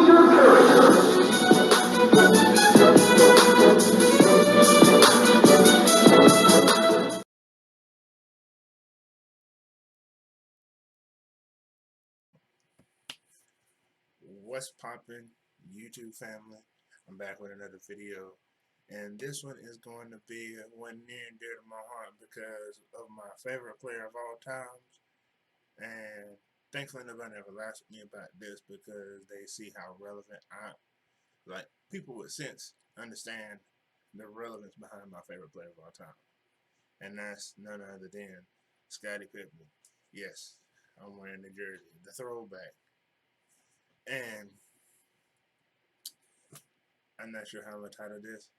What's poppin', YouTube family? I'm back with another video, and this one is going to be one near and dear to my heart because of my favorite player of all times. And thankfully, nobody ever laughs at me about this because they see how relevant people with sense understand the relevance behind my favorite player of all time, and that's none other than Scottie Pippen. Yes, I'm wearing the jersey, the throwback. And I'm not sure how I'm gonna title this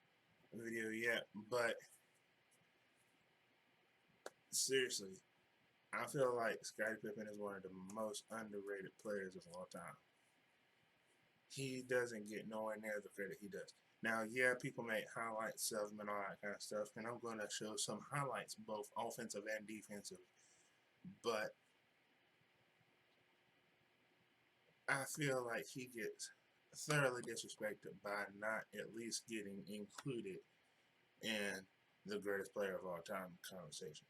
video yet, but seriously, I feel like Scottie Pippen is one of the most underrated players of all time. He doesn't get nowhere near the credit he does. Now, yeah, people make highlights of him and all that kind of stuff, and I'm going to show some highlights, both offensive and defensive. But I feel like he gets thoroughly disrespected by not at least getting included in the greatest player of all time conversation.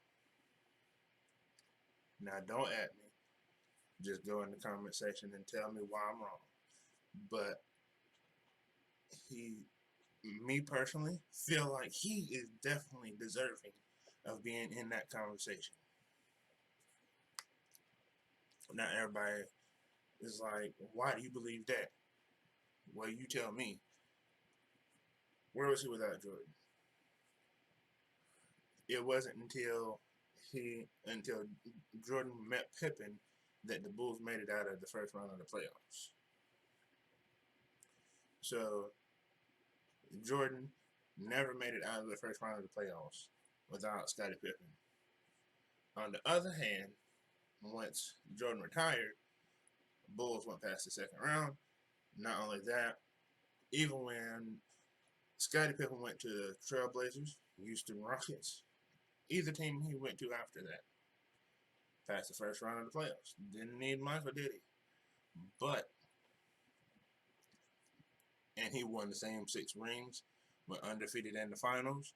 Now, don't at me. Just go in the comment section and tell me why I'm wrong. But me personally, feel like he is definitely deserving of being in that conversation. Now, everybody is like, why do you believe that? Well, you tell me. Where was he without Jordan? It wasn't until Jordan met Pippen that the Bulls made it out of the first round of the playoffs. So Jordan never made it out of the first round of the playoffs without Scottie Pippen. On the other hand, once Jordan retired, Bulls went past the second round. Not only that, even when Scottie Pippen went to the Trailblazers, Houston Rockets, either team he went to after that, passed the first round of the playoffs. Didn't need Michael, did he? And he won the same 6 rings, went undefeated in the finals,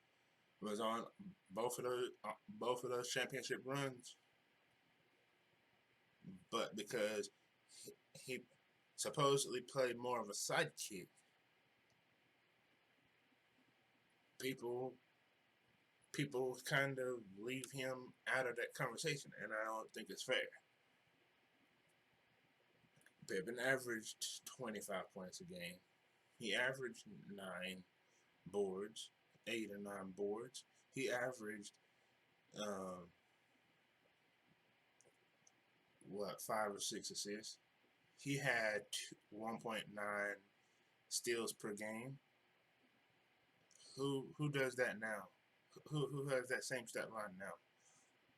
was on both of those championship runs. But because he supposedly played more of a sidekick, people kind of leave him out of that conversation, and I don't think it's fair. Pippen averaged 25 points a game. He averaged 9 boards, 8 or 9 boards. He averaged 5 or 6 assists. He had 1.9 steals per game. Who does that now? Who has that same stat line now?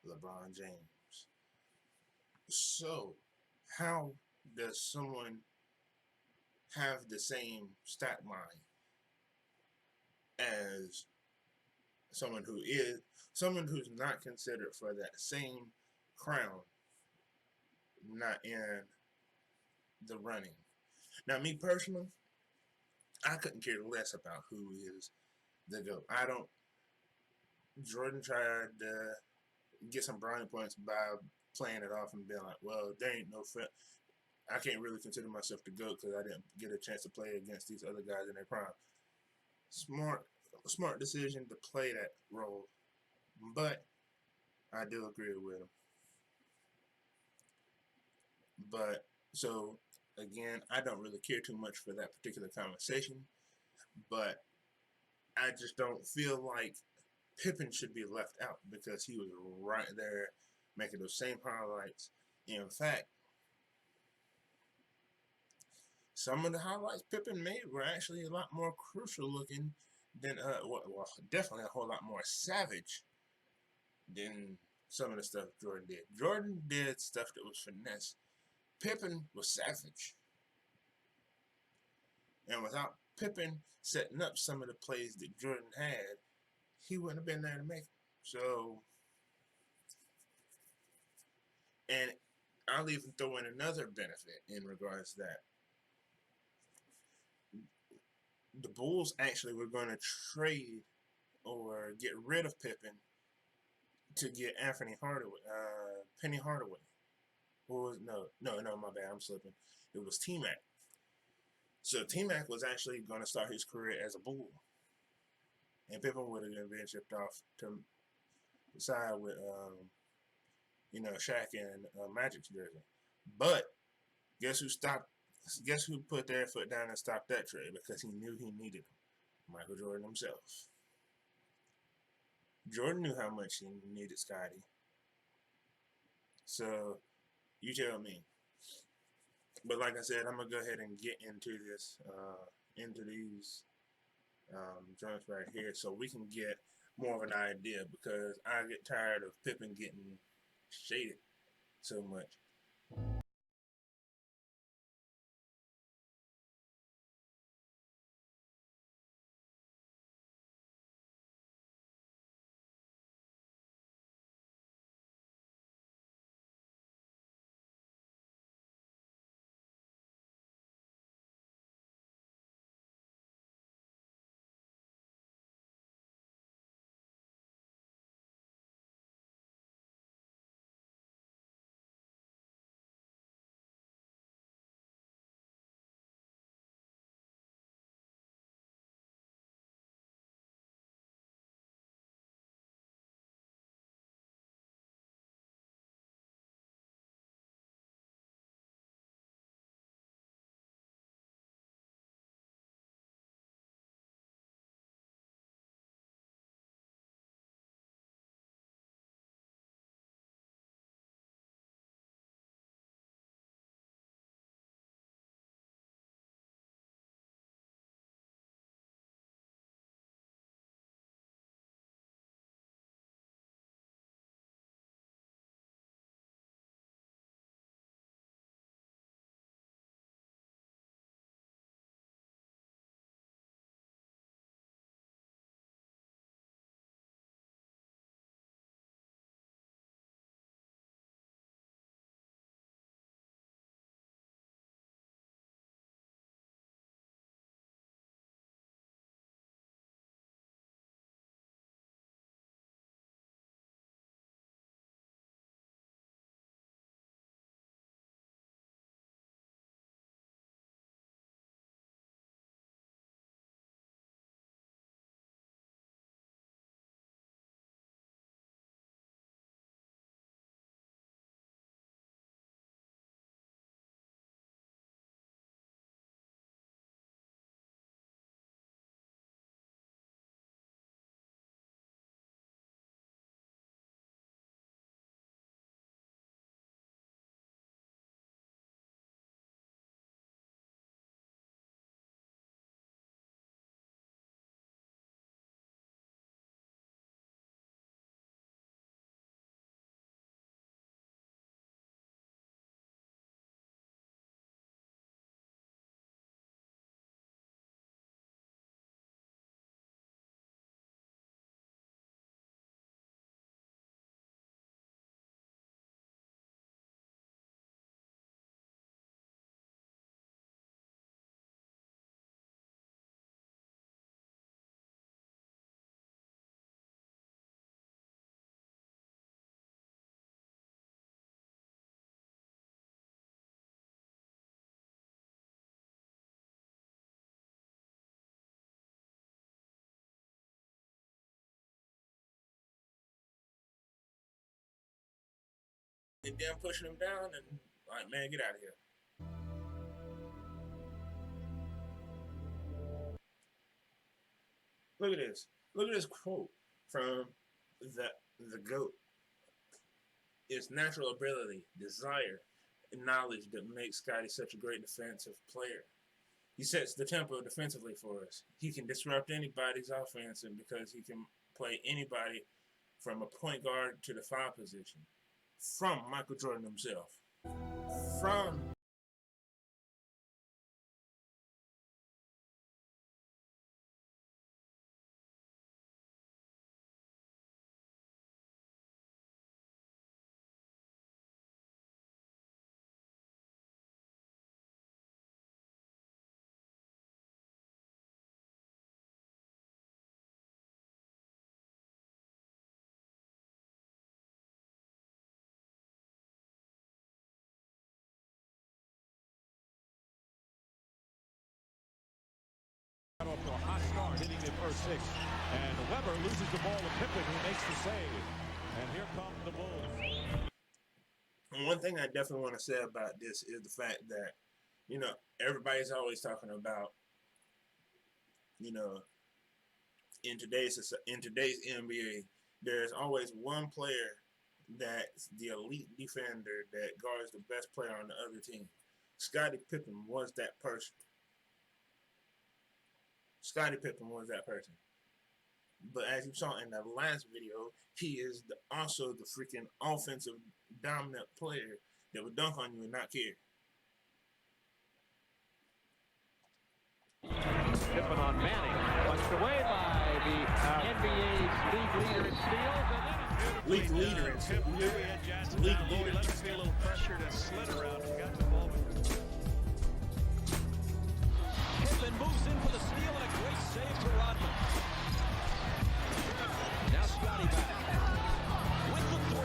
LeBron James. So, how does someone have the same stat line as someone who's not considered for that same crown, not in the running? Now, me personally, I couldn't care less about who is the GOAT. Jordan tried to get some brownie points by playing it off and being like, well, there ain't no fit. I can't really consider myself the GOAT because I didn't get a chance to play against these other guys in their prime. Smart decision to play that role, but I do agree with him. But so again, I don't really care too much for that particular conversation, but I just don't feel like Pippen should be left out because he was right there making those same highlights. In fact, some of the highlights Pippen made were actually a lot more crucial looking than, definitely a whole lot more savage than some of the stuff Jordan did. Jordan did stuff that was finesse. Pippen was savage. And without Pippen setting up some of the plays that Jordan had, he wouldn't have been there to make them. So, and I'll even throw in another benefit in regards to that. the Bulls actually were going to trade or get rid of Pippen to get Anthony Hardaway, Penny Hardaway. What was no, my bad, I'm slipping. It was T Mac. So T Mac was actually going to start his career as a Bull, and Pippen would have been shipped off to side with Shaq and Magic's jersey. But guess who stopped? Guess who put their foot down and stopped that trade because he knew he needed him? Michael Jordan himself. Jordan knew how much he needed Scottie. So you tell me. But like I said, I'm gonna go ahead and get into this, into these joints right here, so we can get more of an idea because I get tired of Pippen getting shaded so much. They damn pushing him down and like, man, get out of here. Look at this. Look at this quote from the the goat. It's natural ability, desire, and knowledge that makes Scottie such a great defensive player. He sets the tempo defensively for us. He can disrupt anybody's offense, and because he can play anybody from a point guard to the five position. From Michael Jordan himself. From 6. And Weber loses the ball to Pippen, who makes the save. And here come the Bulls. And one thing I definitely want to say about this is the fact that, you know, everybody's always talking about, you know, in today's NBA, there's always one player that's the elite defender that guards the best player on the other team. Scottie Pippen was that person. Scottie Pippen was that person. But as you saw in the last video, he is also the freaking offensive dominant player that would dunk on you and not care. Pippen on Manning, punched away by the NBA's league leader in steals. League leader in steals. League leader. Let me see a little pressure to slid around. He got the ball. Pippen moves in for the steal and a great save to Rodman. Now Scottie back with the 3.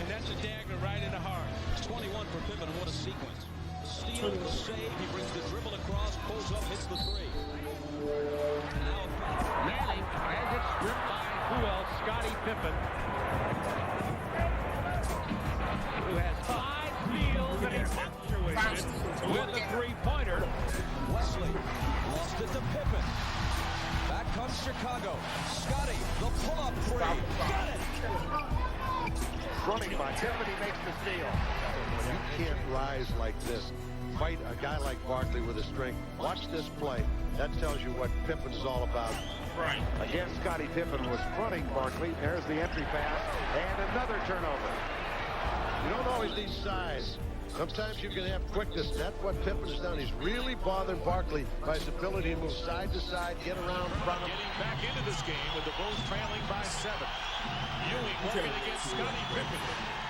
And that's a dagger right in the heart. 21 for Pippen. What a sequence. Steal, save, he brings the dribble across, pulls up, hits the 3. Now Manning has it stripped by who else? Scottie Pippen, who has 5 steals and he's punctuated with a 3-pointer. Wesley lost it to Pippen. Back comes Chicago. Scottie, the pull-up 3. Got it! Running by Pippen, he makes the steal. You can't rise like this. Fight a guy like Barkley with his strength. Watch this play. That tells you what Pippen is all about. Right. Again, Scottie Pippen was fronting Barkley. There's the entry pass and another turnover. You don't always need size. Sometimes you can have quickness. That's what Pippen's done. He's really bothered Barkley by his ability to move side to side, get around from him. Getting back into this game with the Bulls trailing by 7. Ewing working against Scottie Pippen.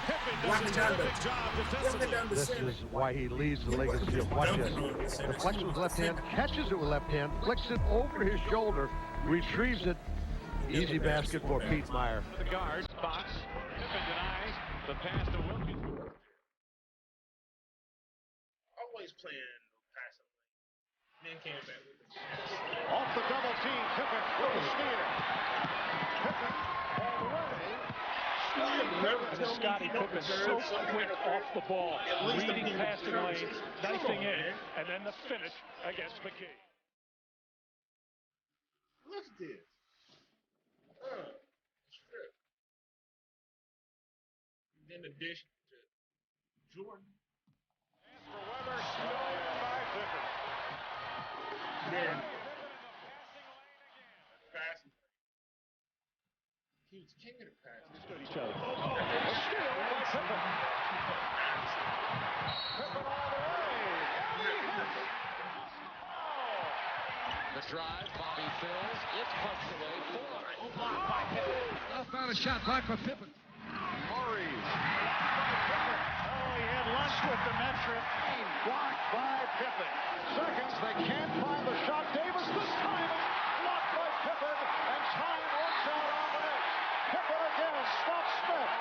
Pippen does a terrific job defensively. This is why he leads the Lakers field. Watch this. Deflects with left hand, catches it with left hand, flicks it over his shoulder, retrieves it. Easy basket for Pete Meyer. The guard, Fox. Pippen denies the pass to Wilkins. Always playing passively. Then came back with it. Off the double team, Pippen with a steal. Pippen all the way. Scottie Pippen so quick off the ball, reading passing lanes, knifing in, and then the finish against McKee. Look at this. Strip. Then the dish to Jordan. As for Weber, stolen by Pippen. Then passing. He was king of the passes. Stood each other. A steal by Pippen. Pippen all the way. The drive, Bobby fills. It's punched away. 4. Blocked by Pippen. Found a shot blocked for Pippen. Murray. Oh, he had lunch with the metric. Blocked by Pippen. Seconds, they can't find the shot. Davis this time. Blocked by Pippen. And time works out on the net. Pippen again. Stops Smith.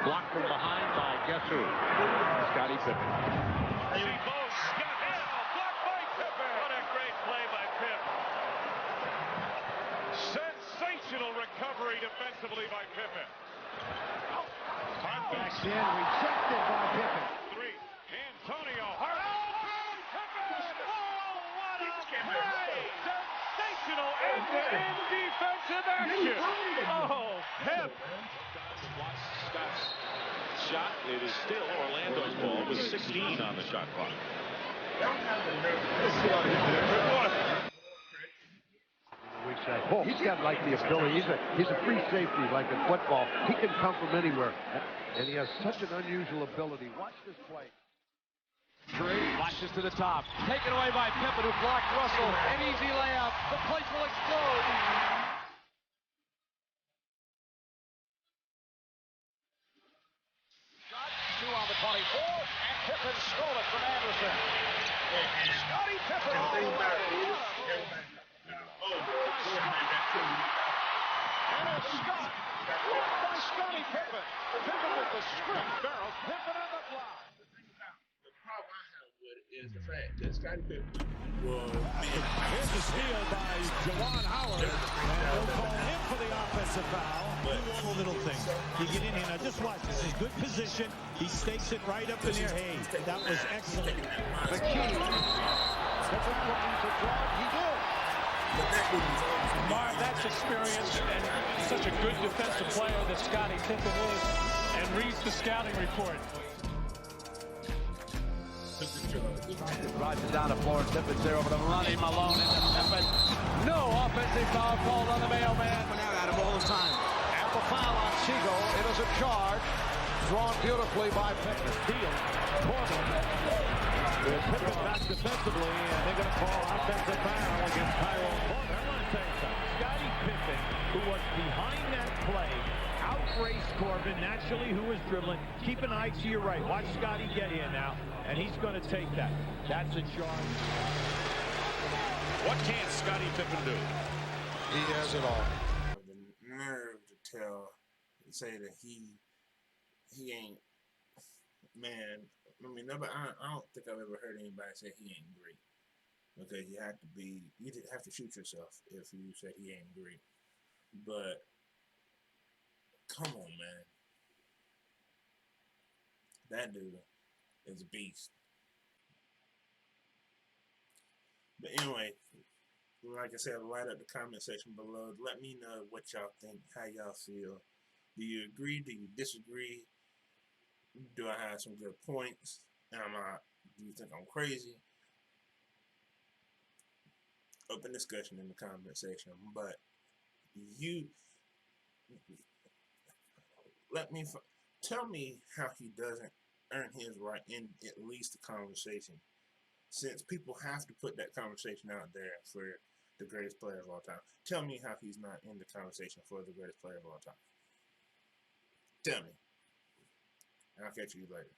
Blocked from behind by guess who? Scottie Pippen. Blocked by Pippen. What a great play by Pip. Sensational recovery defensively by Pippen. Backs in, rejected by Pippen. 3. Antonio Hart. Pippen! Oh, what a play! Sensational end-to-end defensive action. Oh, Pip. Scott's shot. It is still Orlando's ball with 16 on the shot clock. He's got like the ability. He's a free safety like in football. He can come from anywhere, and he has such an unusual ability. Watch this play. 3. Flashes to the top. Taken away by Pippen, who blocked Russell. An easy layup. The place will explode. Shot 2 on the 24, and Pippen stole it from Anderson. Scottie Pippen all the way. And a Scott. Blocked by Scottie Pippen. Pippen with the screen barrel. Pippen on the block. The problem I have with it is the fact that Scottie Pippen will be Here's the steal by Juwan Howard. And they'll call him for the offensive foul. All little things. You get in here. Now just watch. This is good position. He stakes it right up in there. Hey, that was excellent. The key. Pippen looking to drive. He did. Marv, that's experience and such a good defensive player that Scottie Pippen is, and reads the scouting report. Drives it down the floor, and Pippen's there over the running Malone into Pippen. No offensive foul called on the mailman. Out of all the time. Ample foul on Siegel. It is a charge. Drawn beautifully by Pippen. Steal. Pippen back defensively, and they're going to call offensive foul against Tyrone Porter. I want to tell you something. Scottie Pippen, who was behind that play, outraced Corbin, naturally, who was dribbling. Keep an eye to your right. Watch Scottie get here now, and he's going to take that. That's a charge. What can't Scottie Pippen do? He has it all. the nerve to say that he ain't, man. I mean, nobody. I don't think I've ever heard anybody say he ain't great, because you have to shoot yourself if you said he ain't great. But come on, man, that dude is a beast. But anyway, like I said, light up the comment section below. Let me know what y'all think, how y'all feel. Do you agree? Do you disagree? Do I have some good points? Do you think I'm crazy? Open discussion in the comment section. But tell me how he doesn't earn his right in at least the conversation, since people have to put that conversation out there for the greatest player of all time. Tell me how he's not in the conversation for the greatest player of all time. Tell me. And I'll catch you later.